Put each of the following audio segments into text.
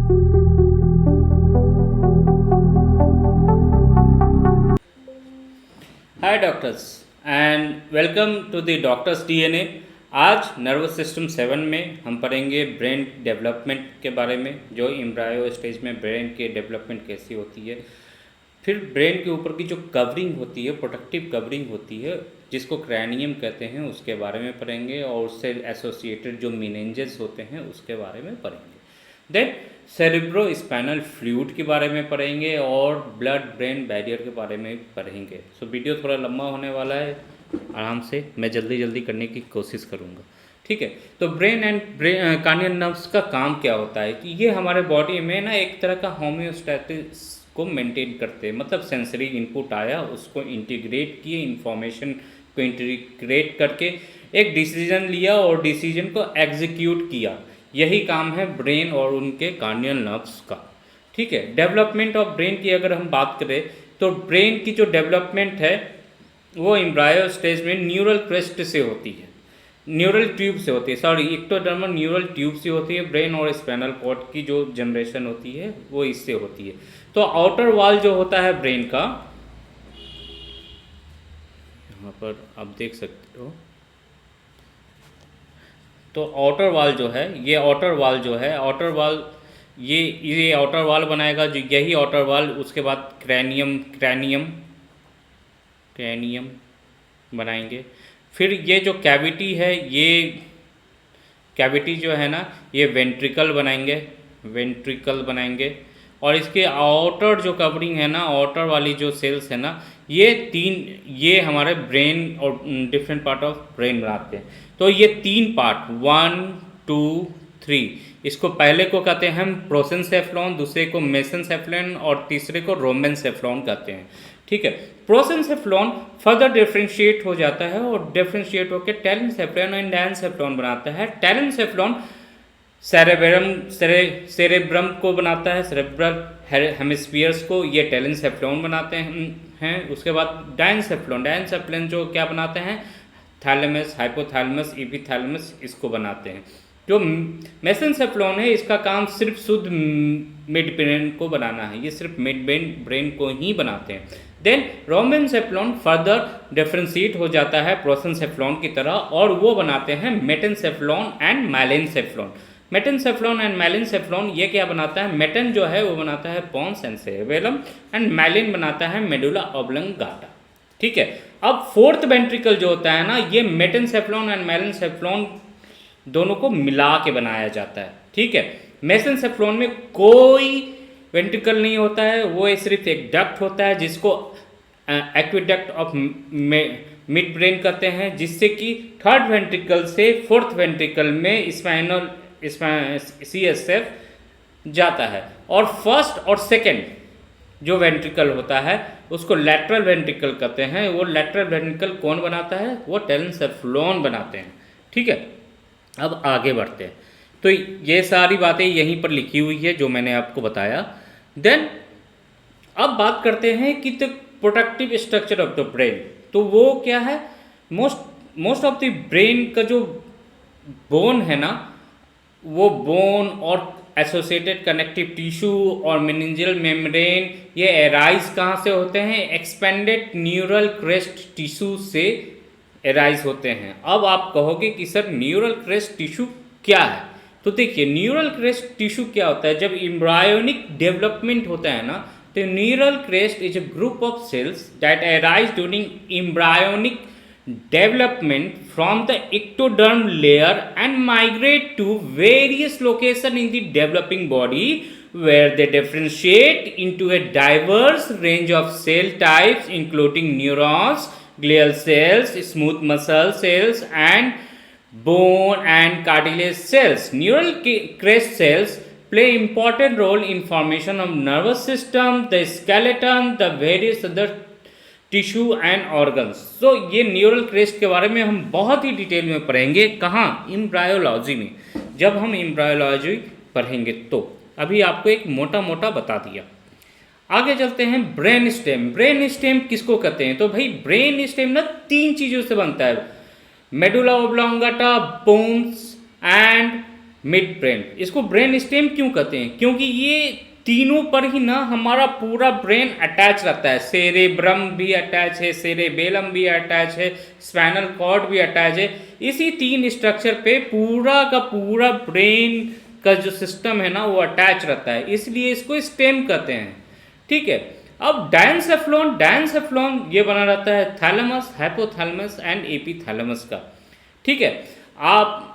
Hi doctors and welcome to the doctors DNA. आज nervous system 7 में हम पढ़ेंगे ब्रेन डेवलपमेंट के बारे में, जो एम्ब्रायो स्टेज में ब्रेन के डेवलपमेंट कैसी होती है। फिर ब्रेन के ऊपर की जो कवरिंग होती है, प्रोटेक्टिव कवरिंग होती है, जिसको क्रैनियम कहते हैं, उसके बारे में पढ़ेंगे। और उससे एसोसिएटेड जो मेनिंजेस होते हैं उसके बारे में पढ़ेंगे। देन सेरिब्रो स्पाइनल फ्लूइड के बारे में पढ़ेंगे और ब्लड ब्रेन बैरियर के बारे में पढ़ेंगे। सो वीडियो थोड़ा लंबा होने वाला है, आराम से मैं जल्दी करने की कोशिश करूँगा, ठीक है। तो ब्रेन एंड कार्नियल नर्व्स का काम क्या होता है कि ये हमारे बॉडी में ना एक तरह का होम्योस्टैटिस को मेंटेन करते हैं। मतलब सेंसरी इनपुट आया, उसको इंटीग्रेट किए, इंफॉर्मेशन को इंटीग्रेट करके एक डिसीजन लिया और डिसीजन को एग्जीक्यूट किया। यही काम है ब्रेन और उनके कार्नियल नर्व्स का, ठीक है। डेवलपमेंट ऑफ ब्रेन की अगर हम बात करें तो ब्रेन की जो डेवलपमेंट है वो एम्ब्रायो स्टेज में न्यूरल क्रेस्ट से होती है, न्यूरल ट्यूब से होती है, सॉरी एक्टोडर्मल न्यूरल ट्यूब से होती है। ब्रेन और स्पाइनल कॉर्ड की जो जनरेशन होती है वो इससे होती है। तो आउटर वॉल जो होता है ब्रेन का, यहाँ पर आप देख सकते हो, तो आउटर वॉल जो है, ये आउटर वॉल जो है, आउटर वॉल ये आउटर वॉल बनाएगा, जो यही आउटर वॉल, उसके बाद क्रैनियम बनाएंगे। फिर ये जो कैविटी है, ये कैविटी जो है ना, ये वेंट्रिकल बनाएंगे। और इसके आउटर जो कवरिंग है ना, आउटर वाली जो सेल्स है ना, ये हमारे ब्रेन और डिफरेंट पार्ट ऑफ ब्रेन बनाते हैं। तो ये 3 पार्ट 1 2 3, इसको पहले को कहते हैं हम प्रोसेनसेफ्लॉन, दूसरे को मेसेनसेफ्लॉन और तीसरे को रोमेनसेफ्लॉन कहते हैं, ठीक है। प्रोसेनसेफ्लॉन फर्दर डिफ्रेंशिएट हो जाता है और डिफ्रेंशिएट होकर टेलेनसेफ्लॉन एंड डायनसेफ्लॉन बनाता है। टेलेनसेफ्लॉन सेरेब्रम को बनाता है, सेरेब्रल हेमिस्फीयर्स को ये टेलेनसेफ्लॉन बनाते हैं। उसके बाद डायनसेफ्लॉन जो क्या बनाते हैं, थैलेमस, हाइपोथैलेमस, एपिथैलेमस, इसको बनाते हैं। जो मेसेनसेफ्लॉन है, इसका काम सिर्फ शुद्ध मिड ब्रेन को बनाना है, ये सिर्फ मिड ब्रेन को ही बनाते हैं। देन रोमेनसेफ्लॉन फर्दर डिफ्रेंशिएट हो जाता है प्रोसेनसेफ्लॉन की तरह, और वो बनाते हैं मेटेनसेफ्लॉन एंड माइलिनसेफ्लॉन। मेटेनसेफ्लॉन एंड माइलिनसेफ्लॉन ये क्या बनाता है, मेटन जो है वो बनाता है pons and cerebellum, and myelin बनाता है मेडुला ऑब्लंगाटा, ठीक है। अब फोर्थ वेंट्रिकल जो होता है ना, ये मेटेनसेफ्लॉन एंड माइलिनसेफ्लॉन दोनों को मिला के बनाया जाता है, ठीक है। मेसेनसेफ्लॉन में कोई वेंट्रिकल नहीं होता है, वो सिर्फ एक डक्ट होता है, जिसको एक्विडक्ट ऑफ मिड ब्रेन कहते हैं, जिससे कि थर्ड वेंट्रिकल से फोर्थ वेंट्रिकल में स्पाइनल CSF जाता है। और फर्स्ट और सेकेंड जो वेंट्रिकल होता है उसको लैटरल वेंट्रिकल कहते हैं। वो लैटरल वेंट्रिकल कौन बनाता है, वो टेलेनसेफ्लॉन बनाते हैं, ठीक है। अब आगे बढ़ते हैं, तो ये सारी बातें यहीं पर लिखी हुई है जो मैंने आपको बताया। देन अब बात करते हैं कि the protective structure of the brain, तो वो क्या है। मोस्ट ऑफ द ब्रेन का जो बोन है ना, वो बोन और एसोसिएटेड कनेक्टिव टिश्यू और मेनिंजियल मेम्ब्रेन, ये एराइज कहाँ से होते हैं, एक्सपेंडेड न्यूरल क्रेस्ट टिश्यू से एराइज होते हैं। अब आप कहोगे कि सर न्यूरल क्रेस्ट टिश्यू क्या है, तो देखिए न्यूरल क्रेस्ट टिश्यू क्या होता है। जब एम्ब्रायोनिक डेवलपमेंट होता है ना, तो neural crest is a group of cells that arise during embryonic development from the ectoderm layer and migrate to various locations in the developing body, where they differentiate into a diverse range of cell types including neurons, glial cells, smooth muscle cells, and bone and cartilage cells. Neural crest cells play important role in formation of nervous system, the skeleton, the various other tissue and organs. So ये neural crest के बारे में हम बहुत ही detail में पढ़ेंगे, कहाँ, embryology में, जब हम एम्ब्रायोलॉजी पढ़ेंगे। तो अभी आपको एक मोटा बता दिया। आगे चलते हैं ब्रेन स्टेम। ब्रेन स्टेम किसको कहते हैं, तो भाई ब्रेन स्टेम ना 3 चीज़ों से बनता है, medulla oblongata, pons and midbrain. इसको ब्रेन स्टेम क्यों कहते हैं? क्योंकि ये तीनों पर ही ना हमारा पूरा ब्रेन अटैच रहता है। सेरेब्रम भी अटैच है, सेरेबेलम भी अटैच है, स्पाइनल कॉर्ड भी अटैच है। इसी 3 स्ट्रक्चर पे पूरा का पूरा ब्रेन का जो सिस्टम है ना वो अटैच रहता है, इसलिए इसको स्टेम कहते हैं। ठीक है। अब डायंसेफ्लॉन ये बना रहता है थैलेमस, हाइपोथैलेमस एंड एपीथैलेमस का। ठीक है। आप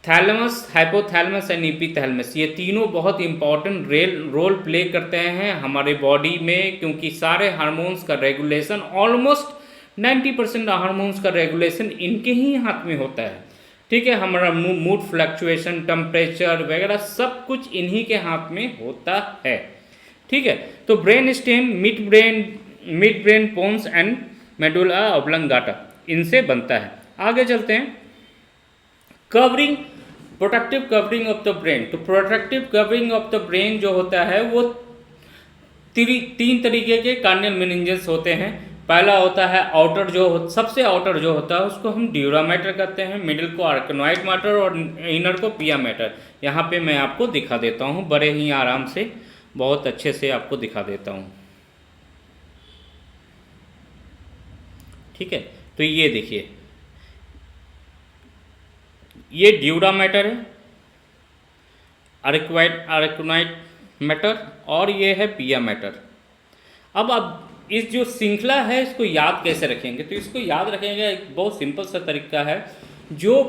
थैलेमस, हाइपोथैलेमस एंड एपीथैलेमस ये तीनों बहुत इंपॉर्टेंट रोल प्ले करते हैं हमारे बॉडी में, क्योंकि सारे हार्मोन्स का रेगुलेशन, ऑलमोस्ट 90% हार्मोन्स का रेगुलेशन इनके ही हाथ में होता है। ठीक है। हमारा मूड फ्लक्चुएशन, टेम्परेचर वगैरह सब कुछ इन्हीं के हाथ में होता है। ठीक है। तो brain stem midbrain pons and medulla oblongata इनसे बनता है। आगे चलते हैं। Covering, protective covering of the brain. तो protective covering of the brain जो होता है वो 3 तरीके के कार्नियल मेनिंजेस होते हैं। पहला होता है आउटर, सबसे आउटर जो होता है उसको हम ड्यूरा मैटर कहते हैं, मिडिल को आर्कनोइड मैटर और इनर को पिया मैटर। यहाँ पे मैं आपको दिखा देता हूँ बड़े ही आराम से, बहुत अच्छे से आपको दिखा देता हूँ। ठीक है। तो ये देखिए, ये ड्यूरा मैटर है, आर्कनोइड मैटर, और ये है पिया मैटर। अब इस जो श्रृंखला है इसको याद कैसे रखेंगे? तो इसको याद रखेंगे एक बहुत सिंपल सा तरीका है। जो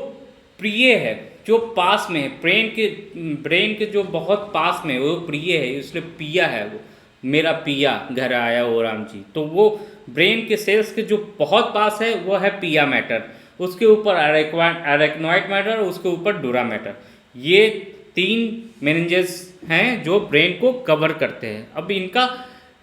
प्रिय है, जो पास में है, ब्रेन के जो बहुत पास में है वो प्रिय है, इसलिए पिया है। वो मेरा पिया घर आया हो राम जी, तो वो ब्रेन के सेल्स के जो बहुत पास है वो है पिया मैटर, उसके ऊपर आर्कनोइड मैटर, उसके ऊपर ड्यूरा मैटर। ये 3 मेनिंजेस हैं जो ब्रेन को कवर करते हैं। अब इनका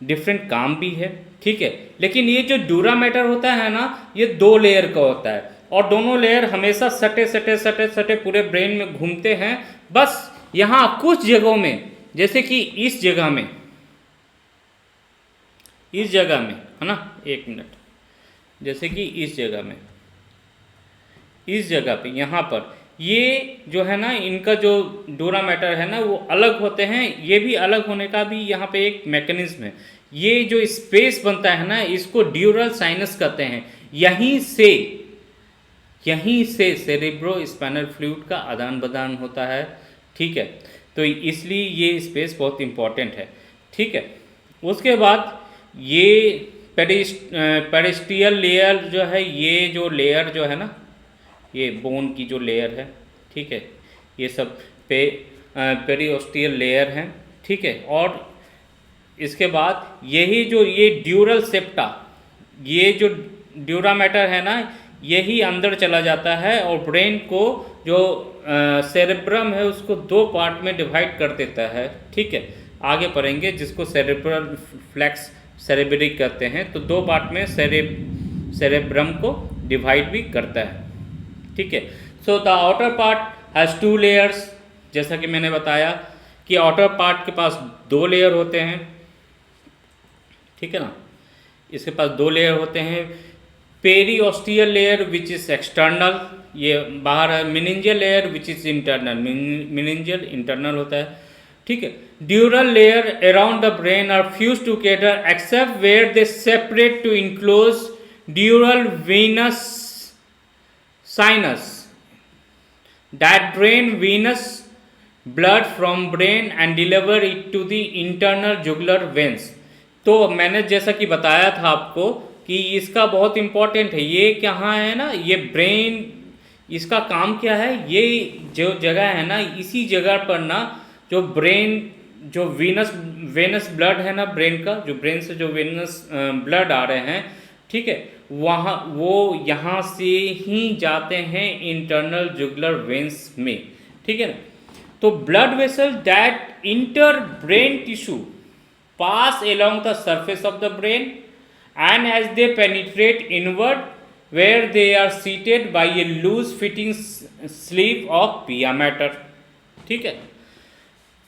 डिफरेंट काम भी है। ठीक है। लेकिन ये जो ड्यूरा मैटर होता है ना, ये 2 लेयर का होता है, और दोनों लेयर हमेशा सटे पूरे ब्रेन में घूमते हैं। बस यहाँ कुछ जगहों में, जैसे कि इस जगह में है ना, 1 मिनट, जैसे कि इस जगह पे यहाँ पर ये जो है ना, इनका जो ड्यूरा मैटर है ना वो अलग होते हैं। ये भी अलग होने का भी यहाँ पे एक मैकेनिज्म है। ये जो स्पेस बनता है ना, इसको ड्यूरल साइनस कहते हैं। यहीं से सेरेब्रो स्पाइनल फ्लूइड का आदान प्रदान होता है। ठीक है। तो इसलिए ये स्पेस बहुत इंपॉर्टेंट है। ठीक है। उसके बाद ये पेरिस्टियल लेयर जो है, ये जो लेयर जो है ना, ये बोन की जो लेयर है, ठीक है, ये सब पेरिओस्टियल लेयर हैं। ठीक है। और इसके बाद यही जो ये ड्यूरल सेप्टा, ये जो ड्यूरा मैटर है ना, यही अंदर चला जाता है और ब्रेन को जो सेरेब्रम है उसको 2 पार्ट में डिवाइड कर देता है। ठीक है। आगे पढ़ेंगे, जिसको सेरेब्रल फ्लेक्स सेरेब्रिक कहते हैं। तो 2 पार्ट में सेरेब्रम को डिवाइड भी करता है। ठीक है। So the outer part has 2 layers. जैसा कि मैंने बताया कि आउटर पार्ट के पास 2 लेयर होते हैं। ठीक है ना, इसके पास 2 लेयर होते हैं। Periosteal layer which is external, ये बाहर है। Meningeal layer which is internal, meningeal internal होता है। ठीक है। Dural layer around the brain are fuse together except where they separate to enclose dural venous sinus that drain venous blood from brain and deliver it to the internal jugular veins। तो मैंने जैसा कि बताया था आपको कि इसका बहुत इम्पोर्टेंट है। ये कहाँ है ना, ये ब्रेन, इसका काम क्या है, ये जो जगह है ना, इसी जगह पर ना जो ब्रेन, जो वेनस ब्लड है ना ब्रेन का, जो ब्रेन से जो वेनस ब्लड आ रहे हैं, ठीक है, वहाँ वो यहाँ से ही जाते हैं इंटरनल जुगुलर वेन्स में। ठीक है ना। तो blood vessel that inter brain tissue pass along the surface of the brain and as they penetrate inward where they are seated by a loose fitting sleeve of pia mater। ठीक है।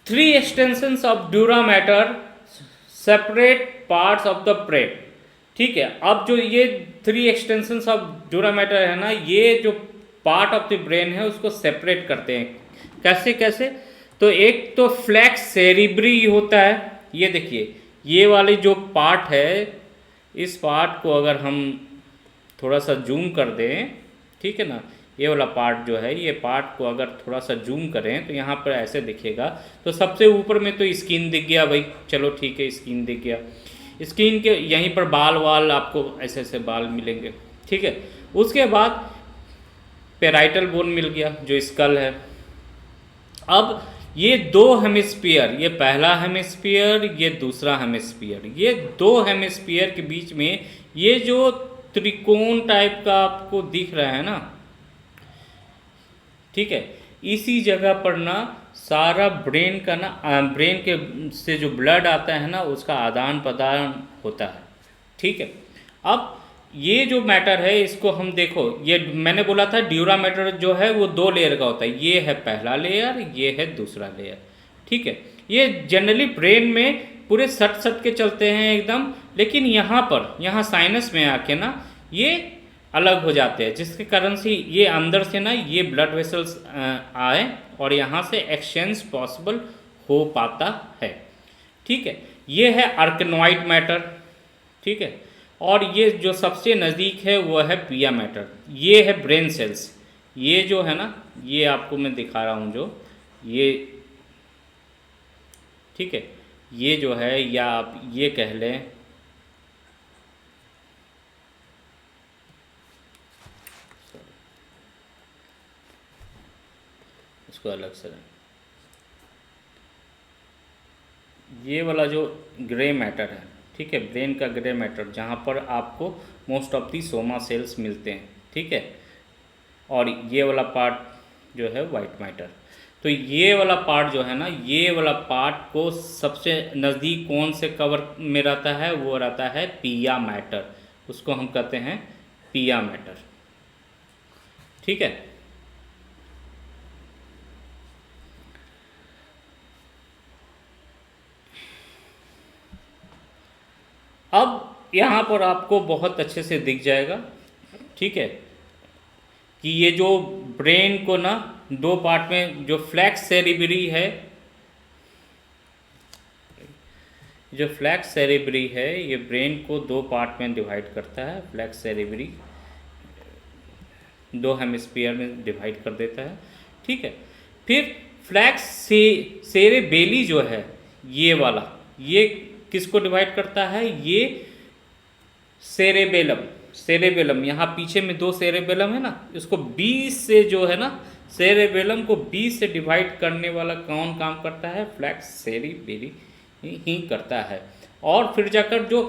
3 extensions of dura mater separate parts of the brain। ठीक है। अब जो ये 3 extensions of dura mater है ना, ये जो पार्ट ऑफ द ब्रेन है उसको सेपरेट करते हैं। कैसे कैसे? तो एक तो फ्लैक्स सेरिब्री होता है, ये देखिए ये वाली जो पार्ट है, इस पार्ट को अगर हम थोड़ा सा जूम कर दें, ठीक है ना, ये वाला पार्ट जो है, ये पार्ट को अगर थोड़ा सा जूम करें तो यहाँ पर ऐसे दिखेगा। तो सबसे ऊपर में तो स्किन दिख गया भाई, चलो ठीक है, स्किन दिख गया। स्किन के यहीं पर बाल वाल आपको ऐसे ऐसे बाल मिलेंगे, ठीक है। उसके बाद पेराइटल बोन मिल गया जो स्कल है। अब ये दो हेमिस्फीयर, ये पहला हेमिस्फीयर, ये दूसरा हेमिस्फीयर, ये दो हेमिस्फीयर के बीच में ये जो त्रिकोण टाइप का आपको दिख रहा है ना, ठीक है, इसी जगह पर ना सारा ब्रेन का ना, ब्रेन के से जो ब्लड आता है ना, उसका आदान प्रदान होता है, ठीक है। अब ये जो मैटर है इसको हम देखो, ये मैंने बोला था ड्यूरा मैटर जो है वो दो लेयर का होता है, ये है पहला लेयर, ये है दूसरा लेयर, ठीक है। ये जनरली ब्रेन में पूरे सट सट के चलते हैं एकदम, लेकिन यहाँ पर, यहाँ साइनस में आके ना ये अलग हो जाते हैं, जिसके कारण से ये अंदर से ना ये ब्लड वेसल्स आए और यहाँ से एक्सचेंज पॉसिबल हो पाता है, ठीक है। ये है आर्कनोइड मैटर, ठीक है। और ये जो सबसे नज़दीक है वो है पिया मैटर, ये है ब्रेन सेल्स। ये जो है ना, ये आपको मैं दिखा रहा हूँ जो ये, ठीक है, ये जो है, या आप ये कह लें, इसको अलग से, ये वाला जो ग्रे मैटर है, ठीक है, ब्रेन का ग्रे मैटर, जहाँ पर आपको most of the soma cells मिलते हैं, ठीक है। और ये वाला पार्ट जो है वाइट मैटर। तो ये वाला पार्ट जो है ना, ये वाला पार्ट को सबसे नज़दीक कौन से कवर में रहता है, वो रहता है पिया मैटर, उसको हम कहते हैं पिया मैटर, ठीक है। अब यहाँ पर आपको बहुत अच्छे से दिख जाएगा, ठीक है, कि ये जो ब्रेन को ना दो पार्ट में, जो फ्लैक्स सेरिब्री है, जो फ्लैक्स सेरिब्री है, ये ब्रेन को दो पार्ट में डिवाइड करता है। फ्लैक्स सेरिब्री दो हेमिस्फीयर में डिवाइड कर देता है, ठीक है। फिर फ्लैक्स सेरेबेली जो है, ये वाला, ये किसको डिवाइड करता है? ये सेरेबेलम, सेरेबेलम, यहाँ पीछे में दो सेरेबेलम है ना, इसको 20 से जो है ना, सेरेबेलम को 20 से डिवाइड करने वाला कौन काम करता है? फ्लैक्स सेरिबेली ही करता है। और फिर जाकर जो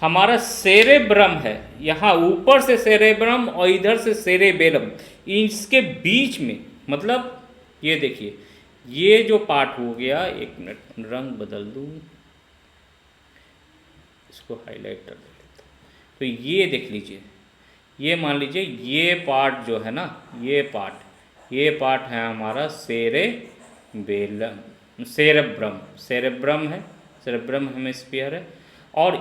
हमारा सेरेब्रम है, यहाँ ऊपर से सेरेब्रम और इधर से सेरेबेलम, इसके बीच में, मतलब ये देखिए, ये जो पार्ट हो गया, एक मिनट रंग बदल दूँ, इसको हाईलाइट कर देता हूँ। तो ये देख लीजिए, ये मान लीजिए ये पार्ट जो है ना, ये पार्ट है हमारा सेरेबेलम, सेरेब्रम, सेरेब्रम है, सेरेब्रम हेमिस्फीयर है। और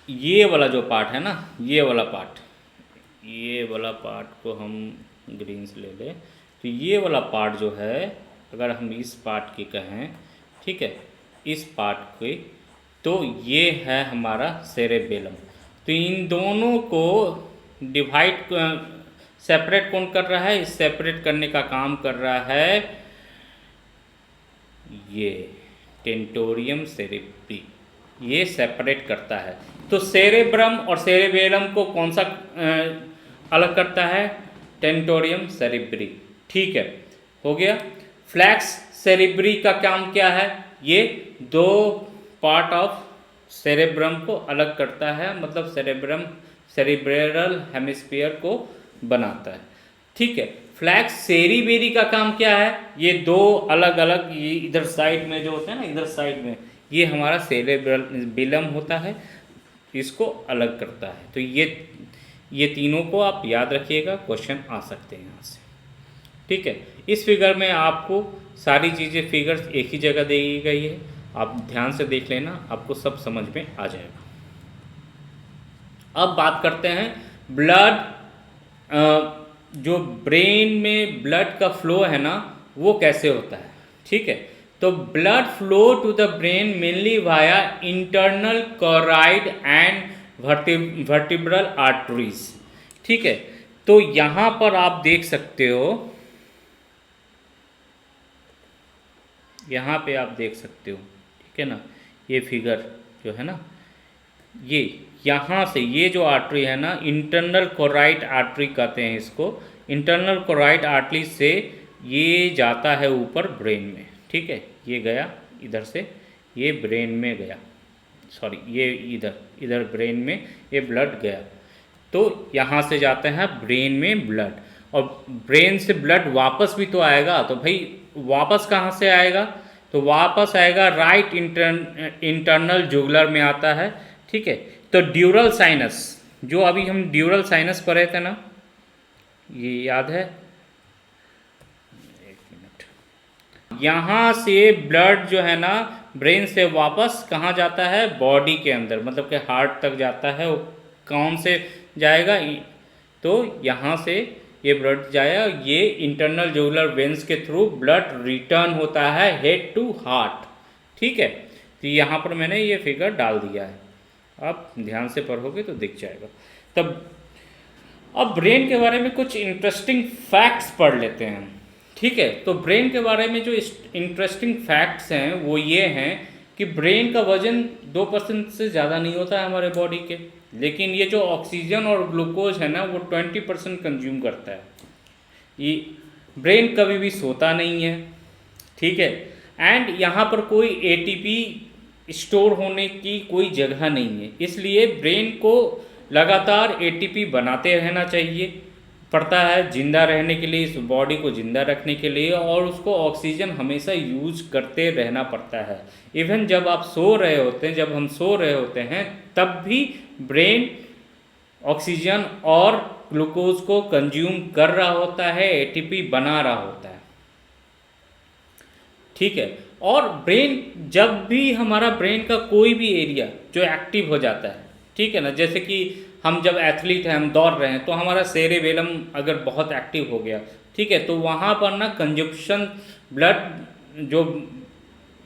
ये वाला जो पार्ट है ना, ये वाला पार्ट को हम ग्रीन से ले लें, तो ये वाला पार्ट जो है, अगर हम इस पार्ट की कहें, ठीक है, इस पार्ट की, तो ये है हमारा सेरेबेलम। तो इन दोनों को डिवाइड, सेपरेट कौन कर रहा है? इस सेपरेट करने का काम कर रहा है ये टेंटोरियम सेरेब्री, ये सेपरेट करता है। तो सेरेब्रम और सेरेबेलम को कौन सा अलग करता है? टेंटोरियम सेरेब्री, ठीक है, हो गया। फ्लैक्स सेरेब्री का काम क्या है? ये दो पार्ट ऑफ सेरेब्रम को अलग करता है, मतलब सेरेब्रम, सेरिब्रल हेमिस्फीयर को बनाता है, ठीक है। फ्लैक्स सेरिबेरी का काम क्या है? ये दो अलग अलग, ये इधर साइड में जो होता है ना, इधर साइड में, ये हमारा सेरेबेलम होता है, इसको अलग करता है। तो ये तीनों को आप याद रखिएगा, क्वेश्चन आ सकते हैं यहाँ से, ठीक है। इस फिगर में आपको सारी चीज़ें, फिगर्स एक ही जगह दी गई है, आप ध्यान से देख लेना, आपको सब समझ में आ जाएगा। अब बात करते हैं ब्लड जो ब्रेन में ब्लड का फ्लो है ना वो कैसे होता है, ठीक है। तो blood flow to the brain mainly via internal carotid and vertebral arteries, ठीक है। तो यहाँ पर आप देख सकते हो, यहाँ पे आप देख सकते हो, ठीक है ना, ये फिगर जो है ना, ये यहाँ से ये जो आर्टरी है ना, इंटरनल कोराइड आर्टरी कहते हैं इसको। इंटरनल कोराइड आर्टरी से ये जाता है ऊपर ब्रेन में, ठीक है। ये गया इधर से, ये ब्रेन में गया, सॉरी ये इधर इधर ब्रेन में ये ब्लड गया। तो यहाँ से जाता है ब्रेन में ब्लड, और ब्रेन से ब्लड वापस भी तो आएगा। तो भाई वापस कहाँ से आएगा, तो वापस आएगा राइट इंटरनल जुगुलर में आता है, ठीक है। तो ड्यूरल साइनस, जो अभी हम ड्यूरल साइनस पढ़े थे ना, ये याद है, एक मिनट। यहाँ से ब्लड जो है ना ब्रेन से वापस कहाँ जाता है, बॉडी के अंदर, मतलब कि हार्ट तक जाता है। वो कौन से जाएगा, तो यहाँ से ये ब्लड जाएगा, ये इंटरनल जुगुलर वेन्स के थ्रू ब्लड रिटर्न होता है हेड टू हार्ट, ठीक है। तो यहाँ पर मैंने ये फिगर डाल दिया है, आप ध्यान से पढ़ोगे तो दिख जाएगा। तब अब ब्रेन के बारे में कुछ इंटरेस्टिंग फैक्ट्स पढ़ लेते हैं, ठीक है। तो ब्रेन के बारे में जो इंटरेस्टिंग फैक्ट्स हैं वो ये हैं कि ब्रेन का वजन 2% से ज़्यादा नहीं होता है हमारे बॉडी के, लेकिन ये जो ऑक्सीजन और ग्लूकोज है ना वो 20% कंज्यूम करता है। ये ब्रेन कभी भी सोता नहीं है, ठीक है। एंड यहाँ पर कोई एटीपी स्टोर होने की कोई जगह नहीं है, इसलिए ब्रेन को लगातार एटीपी बनाते रहना चाहिए पड़ता है जिंदा रहने के लिए, इस बॉडी को जिंदा रखने के लिए, और उसको ऑक्सीजन हमेशा यूज करते रहना पड़ता है। इवन जब आप सो रहे होते हैं, जब हम सो रहे होते हैं, तब भी ब्रेन ऑक्सीजन और ग्लूकोज को कंज्यूम कर रहा होता है, एटीपी बना रहा होता है, ठीक है। और ब्रेन, जब भी हमारा ब्रेन का कोई भी एरिया जो एक्टिव हो जाता है, ठीक है ना, जैसे कि हम जब एथलीट हैं, हम दौड़ रहे हैं, तो हमारा सेरेबेलम अगर बहुत एक्टिव हो गया, ठीक है, तो वहाँ पर ना कंजप्शन ब्लड जो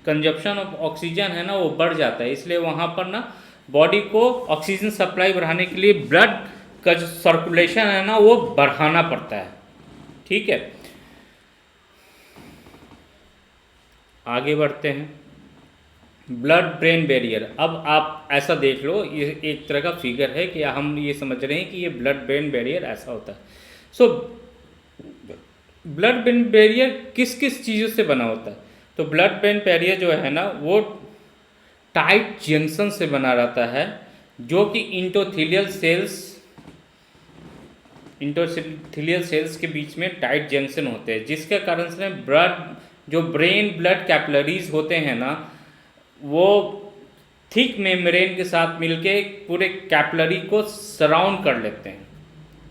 कंजप्शन ऑफ ऑक्सीजन है ना वो बढ़ जाता है। इसलिए वहाँ पर ना बॉडी को ऑक्सीजन सप्लाई बढ़ाने के लिए ब्लड का जो सर्कुलेशन है ना वो बढ़ाना पड़ता है, ठीक है। आगे बढ़ते हैं, ब्लड ब्रेन बैरियर। अब आप ऐसा देख लो, ये एक तरह का फिगर है कि हम ये समझ रहे हैं कि ये ब्लड ब्रेन बैरियर ऐसा होता है। सो ब्लड ब्रेन बैरियर किस किस चीज़ों से बना होता है, तो ब्लड ब्रेन बैरियर जो है ना वो टाइट जंक्शन से बना रहता है, जो कि इंटोथीलियल सेल्स के बीच में टाइट जंक्शन होते हैं, जिसके कारण से ब्लड जो ब्रेन ब्लड कैपिलरीज होते हैं ना वो थिक मेम्ब्रेन के साथ मिलके पूरे कैपिलरी को सराउंड कर लेते हैं,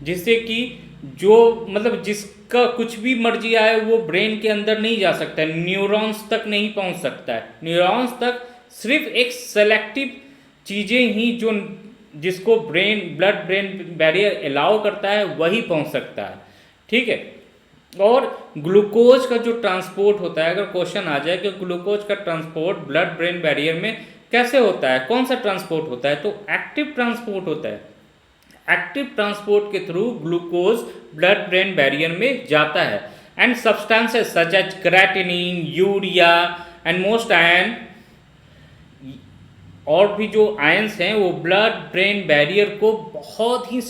जिससे कि जो मतलब जिसका कुछ भी मर्जी आए वो ब्रेन के अंदर नहीं जा सकता है, न्यूरॉन्स तक नहीं पहुंच सकता है। न्यूरॉन्स तक सिर्फ एक सेलेक्टिव चीज़ें ही जो जिसको ब्लड ब्रेन बैरियर अलाउ करता है वही पहुंच सकता है, ठीक है। और ग्लूकोज का जो ट्रांसपोर्ट होता है, अगर क्वेश्चन आ जाए कि ग्लूकोज का ट्रांसपोर्ट ब्लड ब्रेन बैरियर में कैसे होता है, कौन सा ट्रांसपोर्ट होता है, तो एक्टिव ट्रांसपोर्ट होता है। एक्टिव ट्रांसपोर्ट के through glucose blood brain barrier में जाता है, and substances such as creatinine, urea and most ion, और भी जो आयंस हैं वो ब्लड ब्रेन बैरियर को बहुत ही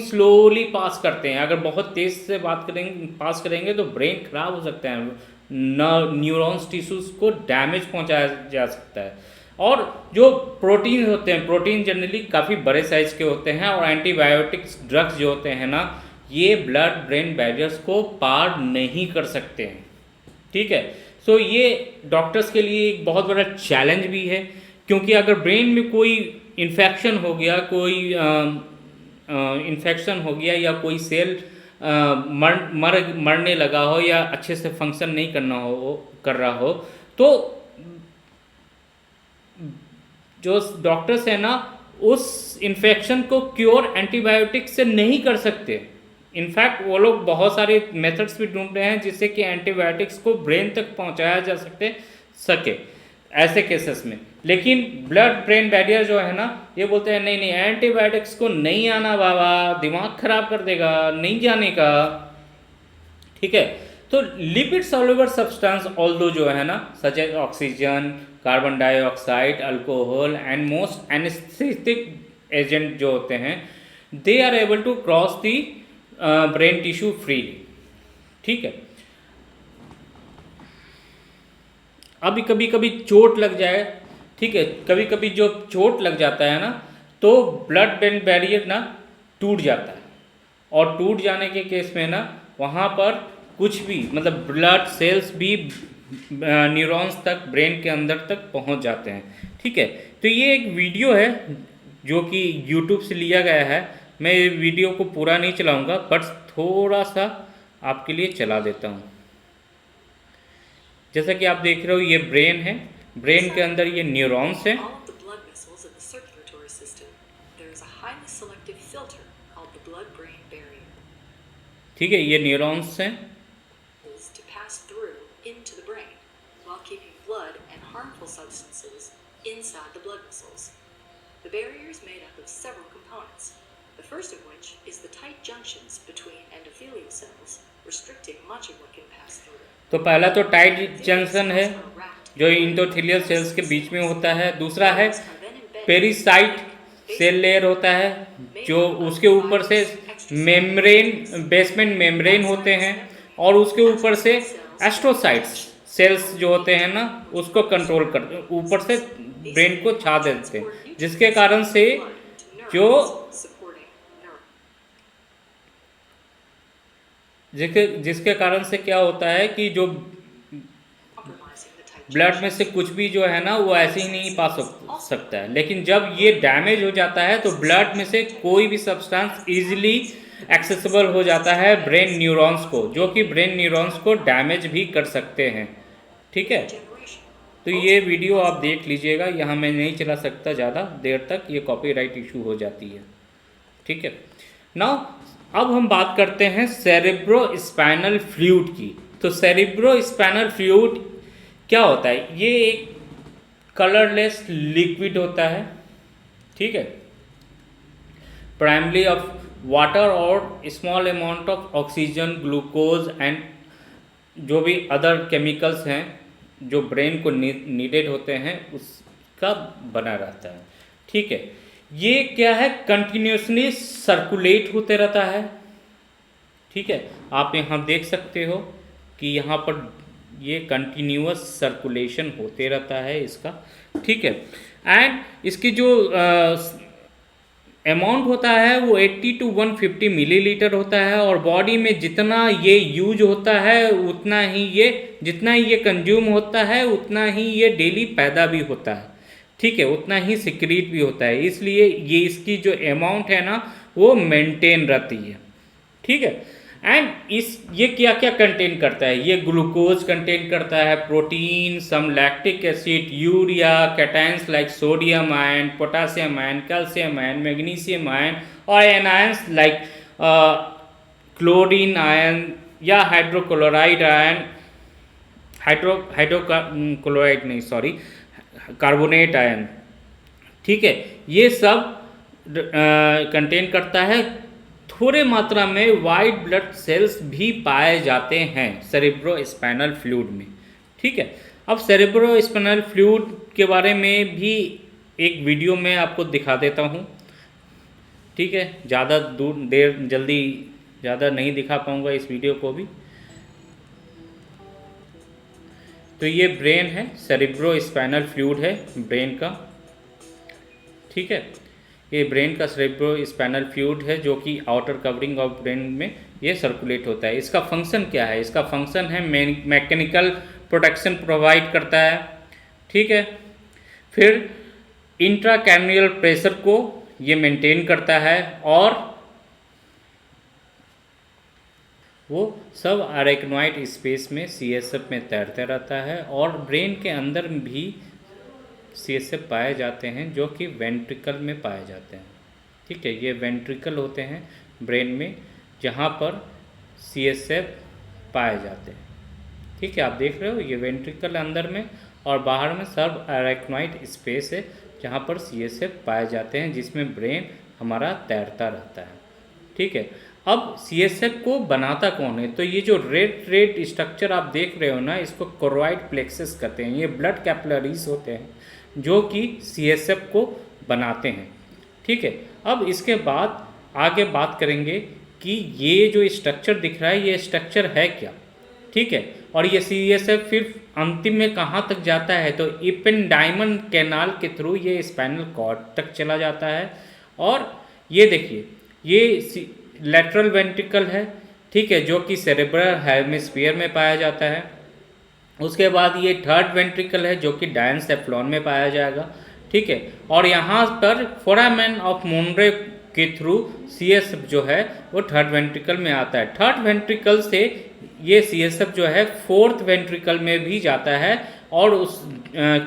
स्लोली पास करते हैं। अगर बहुत तेज़ से पास करेंगे तो ब्रेन खराब हो सकता है, न्यूरॉन्स टिश्यूज को डैमेज पहुंचाया जा सकता है। और जो प्रोटीन होते हैं, प्रोटीन जनरली काफ़ी बड़े साइज के होते हैं, और एंटीबायोटिक्स ड्रग्स जो होते हैं ना ये ब्लड ब्रेन बैरियर्स को पार नहीं कर सकते हैं, ठीक है। सो ये डॉक्टर्स के लिए एक बहुत बड़ा चैलेंज भी है, क्योंकि अगर ब्रेन में कोई इन्फेक्शन हो गया, इन्फेक्शन हो गया या कोई सेल मरने लगा हो या अच्छे से फंक्शन नहीं कर रहा हो, तो जो डॉक्टर्स हैं ना उस इन्फेक्शन को क्योर एंटीबायोटिक से नहीं कर सकते। इनफैक्ट वो लोग बहुत सारे मेथड्स भी ढूंढ रहे हैं जिससे कि एंटीबायोटिक्स को ब्रेन तक पहुंचाया जा सके ऐसे केसेस में। लेकिन ब्लड ब्रेन बैरियर जो है ना, ये बोलते हैं नहीं नहीं एंटीबायोटिक्स को नहीं आना बाबा, दिमाग खराब कर देगा, नहीं जाने का। ठीक है, तो लिपिड सॉल्युबल सब्सटेंस ऑल्दो जो है ना, such as oxygen, carbon dioxide, alcohol and most anaesthetic agent जो होते हैं, they are able to cross the brain tissue freely. ठीक है, अभी कभी कभी चोट लग जाए, ठीक है, कभी कभी जो चोट लग जाता है ना, तो ब्लड ब्रेन बैरियर ना टूट जाता है, और टूट जाने के केस में ना वहाँ पर कुछ भी मतलब ब्लड सेल्स भी न्यूरॉन्स तक, ब्रेन के अंदर तक पहुँच जाते हैं। ठीक है, तो ये एक वीडियो है जो कि यूट्यूब से लिया गया है। मैं ये वीडियो को पूरा नहीं चलाऊँगा, बट थोड़ा सा आपके लिए चला देता हूँ। जैसा कि आप देख रहे हो ये ब्रेन है, ब्रेन के अंदर ये न्यूरॉन्स हैं। ठीक है, ये न्यूरॉन्स हैं। The barrier is made up of several components, the first of which is the tight junctions between endothelial cells, restricting much of what can pass through them. तो पहला तो टाइट जंक्शन है जो इंडोथेलियल सेल्स के बीच में होता है। दूसरा है पेरिसाइट सेल लेयर होता है, जो उसके ऊपर से मेम्ब्रेन, बेसमेंट मेम्ब्रेन होते हैं, और उसके ऊपर से एस्ट्रोसाइट्स सेल्स जो होते हैं ना, उसको कंट्रोल करते, ऊपर से ब्रेन को छा देते हैं, जिसके कारण से जिसके कारण से क्या होता है कि जो ब्लड में से कुछ भी जो है ना वो ऐसे ही नहीं पा सकता है। लेकिन जब ये डैमेज हो जाता है तो ब्लड में से कोई भी सब्सटेंस इजीली एक्सेसिबल हो जाता है ब्रेन न्यूरॉन्स को, जो कि ब्रेन न्यूरॉन्स को डैमेज भी कर सकते हैं। ठीक है, तो ये वीडियो आप देख लीजिएगा, यहाँ मैं नहीं चला सकता ज़्यादा देर तक, ये कॉपीराइट इशू हो जाती है। ठीक है, नाउ अब हम बात करते हैं सेरेब्रोस्पाइनल फ्लूइड की। तो सेरेब्रोस्पाइनल फ्लूइड क्या होता है? ये एक कलरलेस लिक्विड होता है। ठीक है, प्राइमरी ऑफ वाटर और small amount of oxygen, glucose and जो भी अदर केमिकल्स हैं जो ब्रेन को नीडेड होते हैं उसका बना रहता है। ठीक है, ये क्या है, कंटिन्यूसली सर्कुलेट होते रहता है। ठीक है, आप यहाँ देख सकते हो कि यहाँ पर ये कंटिन्यूअस सर्कुलेशन होते रहता है इसका। ठीक है, एंड इसकी जो अमाउंट होता है वो 80 to 150 मिलीलीटर होता है, और बॉडी में जितना ये यूज होता है उतना ही ये, जितना ही ये कंज्यूम होता है उतना ही ये डेली पैदा भी होता है। ठीक है, उतना ही सिक्रीट भी होता है, इसलिए ये इसकी जो अमाउंट है ना वो मेंटेन रहती है। ठीक है, एंड ये क्या क्या कंटेन करता है? ये ग्लूकोज कंटेन करता है, protein, some lactic acid, urea, cations like sodium ion, potassium ion, calcium ion, magnesium ion, और एनायंस लाइक क्लोरीन आयन या हाइड्रोक्लोराइड आयन, हाइड्रोक्लोराइड नहीं सॉरी, कार्बोनेट आयन। ठीक है, ये सब कंटेन करता है। थोड़े मात्रा में वाइट ब्लड सेल्स भी पाए जाते हैं सेरेब्रोस्पाइनल फ्लूइड में। ठीक है, अब सेरेब्रोस्पाइनल फ्लूइड के बारे में भी एक वीडियो में आपको दिखा देता हूँ। ठीक है, ज़्यादा ज़्यादा नहीं दिखा पाऊँगा इस वीडियो को भी। तो ये ब्रेन है, सेरेब्रोस्पाइनल फ्लूइड है ब्रेन का। ठीक है, ये ब्रेन का सेरेब्रोस्पाइनल फ्लूइड है जो कि आउटर कवरिंग ऑफ ब्रेन में ये सर्कुलेट होता है। इसका फंक्शन क्या है? इसका फंक्शन है मैकेनिकल प्रोटेक्शन प्रोवाइड करता है। ठीक है, फिर इंट्राक्रैनियल प्रेशर को ये मेंटेन करता है, और वो सब अरेक्नोइड स्पेस में CSF में तैरता रहता है, और ब्रेन के अंदर भी CSF पाए जाते हैं जो कि वेंट्रिकल में पाए जाते हैं। ठीक है, ये वेंट्रिकल होते हैं ब्रेन में जहाँ पर CSF पाए जाते हैं। ठीक है, आप देख रहे हो ये वेंट्रिकल अंदर में और बाहर में सब अरेक्नोइड स्पेस है जहाँ पर CSF पाए जाते हैं, जिसमें ब्रेन हमारा तैरता रहता है। ठीक है, अब CSF को बनाता कौन है? तो ये जो रेड स्ट्रक्चर आप देख रहे हो ना, इसको कोरोइड प्लेक्सस कहते हैं। ये ब्लड कैपिलरीज होते हैं जो कि CSF को बनाते हैं। ठीक है, अब इसके बाद आगे बात करेंगे कि ये जो स्ट्रक्चर दिख रहा है ये स्ट्रक्चर है क्या। ठीक है, और ये CSF फिर अंतिम में कहाँ तक जाता है? तो इपेंडाइमन कैनाल के थ्रू ये स्पाइनल कॉर्ड तक चला जाता है। और ये देखिए, ये लेटरल वेंट्रिकल है। ठीक है, जो कि सेरेब्रल हेमिस्फीयर में पाया जाता है। उसके बाद ये थर्ड वेंट्रिकल है जो कि डायनसेफ्लॉन में पाया जाएगा। ठीक है, और यहाँ पर फोरामेन ऑफ मोनरे के थ्रू CSF जो है वो थर्ड वेंट्रिकल में आता है। थर्ड वेंट्रिकल से ये CSF जो है फोर्थ वेंट्रिकल में भी जाता है और उस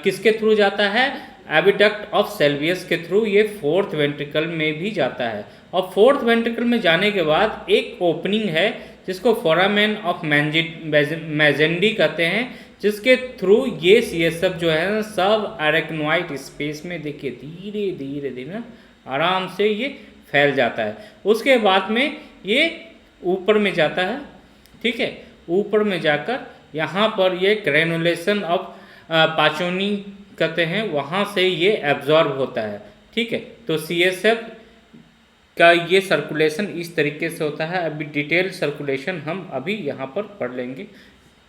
किसके थ्रू जाता है? एविडक्ट ऑफ सेल्वियस के थ्रू ये फोर्थ वेंट्रिकल में भी जाता है। और फोर्थ वेंट्रिकल में जाने के बाद एक ओपनिंग है जिसको फोरामेन ऑफ मैजेंडी कहते हैं, जिसके थ्रू ये CSF जो है ना सब अरेक्नोइड स्पेस में देखिए धीरे धीरे धीरे आराम से ये फैल जाता है। उसके बाद में ये ऊपर में जाता है। ठीक है, ऊपर में जाकर यहाँ पर ये ग्रेनुलेशन ऑफ पाचोनी कहते हैं, वहाँ से ये एब्जॉर्ब होता है। ठीक है, तो CSF का ये सर्कुलेशन इस तरीके से होता है। अभी डिटेल सर्कुलेशन हम अभी यहाँ पर पढ़ लेंगे,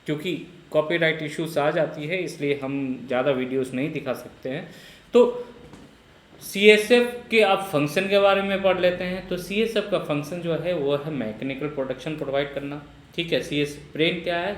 क्योंकि कॉपीराइट इश्यूज आ जाती है इसलिए हम ज़्यादा वीडियोस नहीं दिखा सकते हैं। तो CSF के आप फंक्शन के बारे में पढ़ लेते हैं। तो CSF का फंक्शन जो है वो है मैकेनिकल प्रोटेक्शन प्रोवाइड करना। ठीक है, ब्रेन क्या है?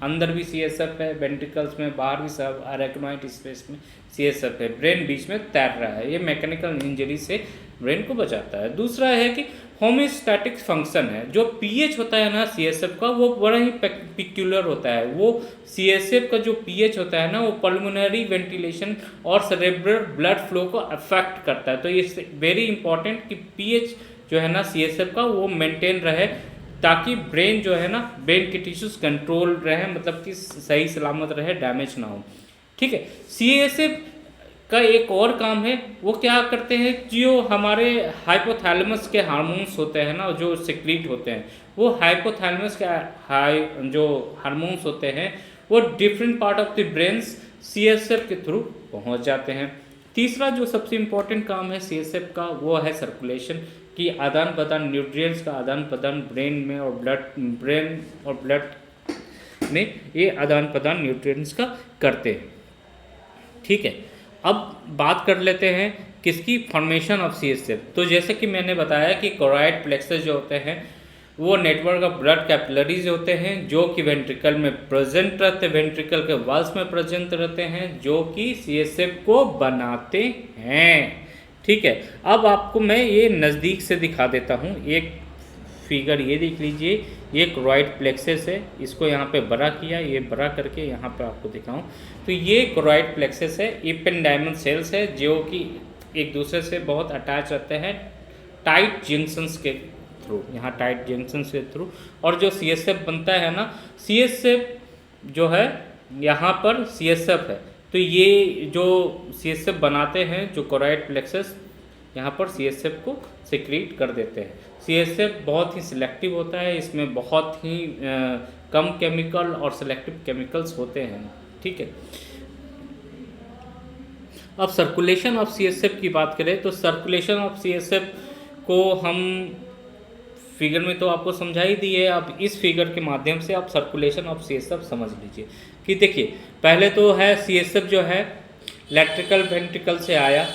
अंदर भी CSF है, वेंट्रिकल्स में, बाहर भी सब अरेक्नोइड स्पेस में CSF है। ब्रेन बीच में तैर रहा है, ये मैकेनिकल इंजरी से ब्रेन को बचाता है। दूसरा है कि होम्योस्टैटिक फंक्शन है। जो pH होता है ना CSF का, वो बड़ा ही पिक्यूलर होता है। वो CSF का जो pH होता है ना, वो पल्मोनरी वेंटिलेशन और सेरेब्रल ब्लड फ्लो को अफेक्ट करता है। तो ये वेरी इंपॉर्टेंट कि pH जो है ना CSF का वो मेंटेन रहे, ताकि ब्रेन जो है ना, ब्रेन की टिश्यूज कंट्रोल रहे, मतलब कि सही सलामत रहे, डैमेज ना हो। ठीक है, CSF का एक और काम है, वो क्या करते हैं? जो हमारे हाइपोथैलेमस के हार्मोन्स होते हैं ना, जो सिक्रीट होते हैं, वो हाइपोथैलेमस के जो हार्मोन्स होते हैं वो different part of the brains CSF के थ्रू पहुंच जाते हैं। तीसरा जो सबसे इम्पोर्टेंट काम है CSF का, वो है सर्कुलेशन की आदान प्रदान, न्यूट्रिएंट्स का आदान प्रदान ब्रेन में और ब्लड में ये आदान प्रदान न्यूट्रिएंट्स का करते हैं। ठीक है, अब बात कर लेते हैं किसकी? Formation of CSF। तो जैसे कि मैंने बताया कि कोरोइड प्लेक्सस जो होते हैं वो नेटवर्क ऑफ ब्लड कैपिलरीज होते हैं जो कि वेंट्रिकल में प्रेजेंट रहते हैं, वेंट्रिकल के वॉल्स में प्रेजेंट रहते हैं, जो कि CSF को बनाते हैं। ठीक है, अब आपको मैं ये नज़दीक से दिखा देता हूँ। एक फिगर ये देख लीजिए, ये कोरोइड प्लेक्सस है, इसको यहाँ पे बड़ा किया, ये बड़ा करके यहाँ पे आपको दिखाऊं तो ये कोरोइड प्लेक्सस है। इपेंडाइमन सेल्स है जो कि एक दूसरे से बहुत अटैच रहते हैं टाइट जंक्शंस के थ्रू, यहाँ टाइट जंक्शंस के थ्रू। और जो CSF बनता है ना, CSF जो है यहाँ पर CSF है, तो ये जो CSF बनाते हैं जो कोरोइड प्लेक्सस, यहाँ पर CSF को सिक्रीट कर देते हैं। CSF बहुत ही सिलेक्टिव होता है, इसमें बहुत ही कम केमिकल और सिलेक्टिव केमिकल्स होते हैं। ठीक है, अब सर्कुलेशन ऑफ CSF की बात करें तो सर्कुलेशन ऑफ CSF को हम फिगर में तो आपको समझा ही दी है। अब इस फिगर के माध्यम से आप सर्कुलेशन ऑफ CSF समझ लीजिए कि देखिए, पहले तो है CSF जो है लेट्रिकल वेंट्रिकल से आया।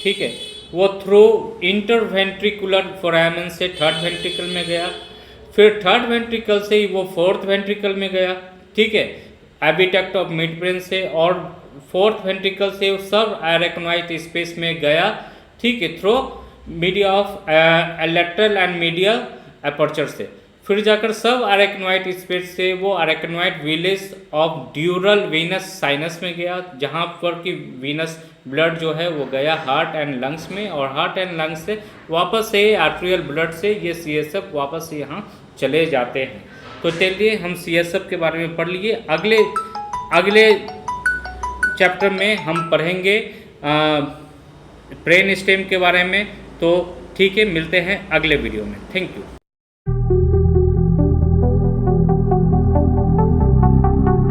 ठीक है, वो थ्रू इंटरवेंट्रिकुलर फोरामेन से थर्ड वेंट्रिकल में गया, फिर थर्ड वेंट्रिकल से ही वो फोर्थ वेंट्रिकल में गया। ठीक है, एविडक्ट ऑफ मिड ब्रेन से और फोर्थ वेंट्रिकल से वो सब अरेक्नोइड स्पेस में गया। ठीक है, through media of lateral and medial aperture से। फिर जाकर सब अरेक्नोइड स्पेस से वो arachnoid villi of dural venous sinus में गया, जहाँ पर कि वीनस ब्लड जो है वो गया हार्ट एंड लंग्स में, और हार्ट एंड लंग्स से वापस से आर्टेरियल ब्लड से ये CSF वापस से यहाँ चले जाते हैं। तो चलिए हम CSF के बारे में पढ़ लिए। अगले चैप्टर में हम पढ़ेंगे ब्रेन स्टेम के बारे में। तो ठीक है, मिलते हैं अगले वीडियो में। Thank you.